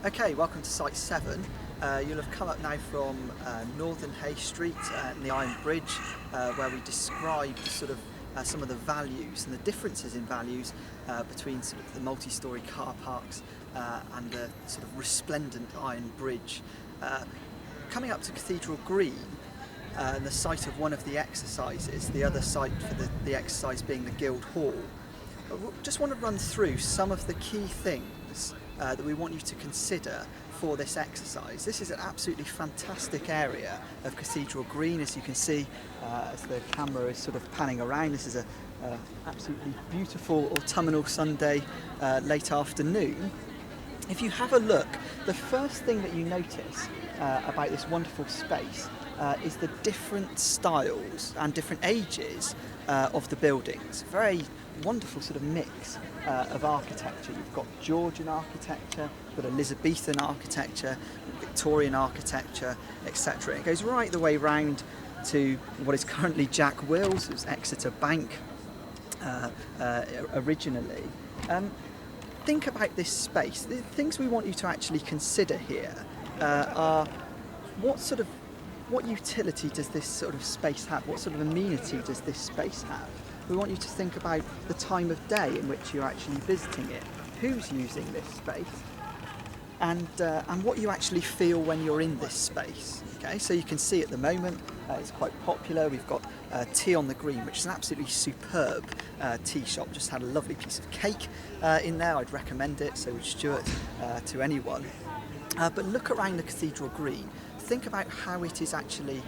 Okay, welcome to Site 7. You'll have come up now from Northern Hay Street and the Iron Bridge, where we describe some of the values and the differences in values between sort of the multi-storey car parks and the sort of resplendent Iron Bridge. Coming up to Cathedral Green, the site of one of the exercises, the other site for the exercise being the Guild Hall. Just want to run through some of the key things that we want you to consider for this exercise. This is an absolutely fantastic area of Cathedral Green, as you can see as the camera is sort of panning around. This is a absolutely beautiful autumnal Sunday late afternoon. If you have a look, the first thing that you notice about this wonderful space is the different styles and different ages of the buildings. Very wonderful sort of mix of architecture. You've got Georgian architecture, you've got Elizabethan architecture, Victorian architecture, etc. It goes right the way round to what is currently Jack Wills, who's Exeter Bank originally. Think about this space. The things we want you to actually consider here are what utility does this sort of space have? What sort of amenity does this space have? We want you to think about the time of day in which you're actually visiting it, who's using this space, and what you actually feel when you're in this space. Okay, so you can see at the moment it's quite popular. We've got Tea on the Green, which is an absolutely superb tea shop. Just had a lovely piece of cake in there. I'd recommend it, so would Stuart, to anyone. But look around the Cathedral Green. Think about how it is actually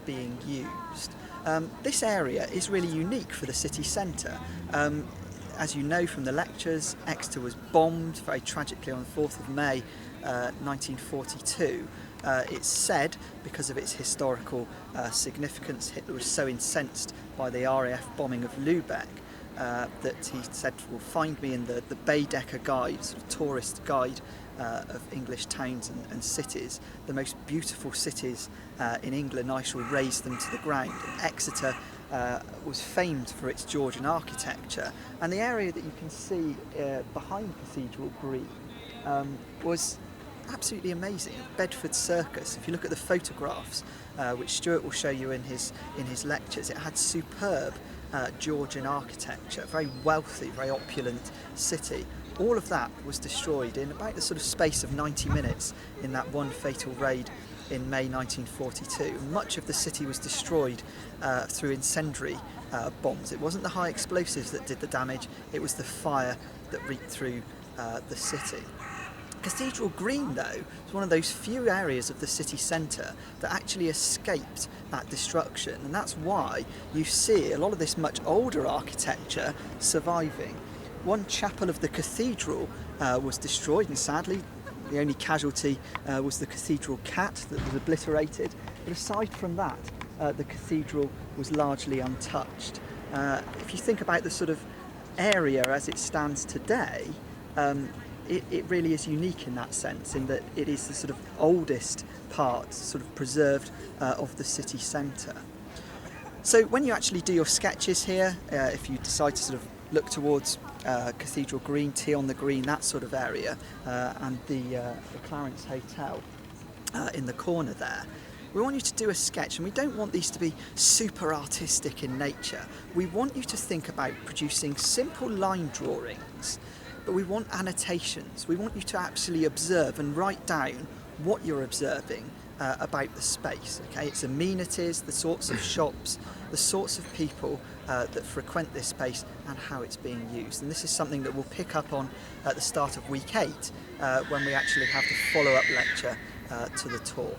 being used. This area is really unique for the city centre. As you know from the lectures, Exeter was bombed very tragically on the 4th of May 1942. It's said, because of its historical significance, Hitler was so incensed by the RAF bombing of Lubeck that he said, "Well, find me in the Baedeker Guide, sort of tourist guide of English towns and cities, the most beautiful cities in England, I shall raze them to the ground." And Exeter was famed for its Georgian architecture, and the area that you can see behind Cathedral Green was absolutely amazing. Bedford Circus, if you look at the photographs which Stuart will show you in his lectures, it had superb Georgian architecture, very wealthy, very opulent city. All of that was destroyed in about the sort of space of 90 minutes in that one fatal raid in May 1942. Much of the city was destroyed through incendiary bombs. It wasn't the high explosives that did the damage, it was the fire that reeked through the city. Cathedral Green, though, is one of those few areas of the city centre that actually escaped that destruction, and that's why you see a lot of this much older architecture surviving. One chapel of the cathedral was destroyed, and sadly the only casualty was the cathedral cat that was obliterated, but aside from that the cathedral was largely untouched. If you think about the sort of area as it stands today, it really is unique in that sense, in that it is the sort of oldest part, sort of preserved, of the city centre. So when you actually do your sketches here, if you decide to sort of look towards Cathedral Green, Tea on the Green, that sort of area, and the Clarence Hotel in the corner there, we want you to do a sketch, and we don't want these to be super artistic in nature. We want you to think about producing simple line drawings, but we want annotations. We want you to actually observe and write down what you're observing about the space. Okay, its amenities, the sorts of shops, the sorts of people that frequent this space, and how it's being used. And this is something that we'll pick up on at the start of week 8 when we actually have the follow-up lecture to the tour.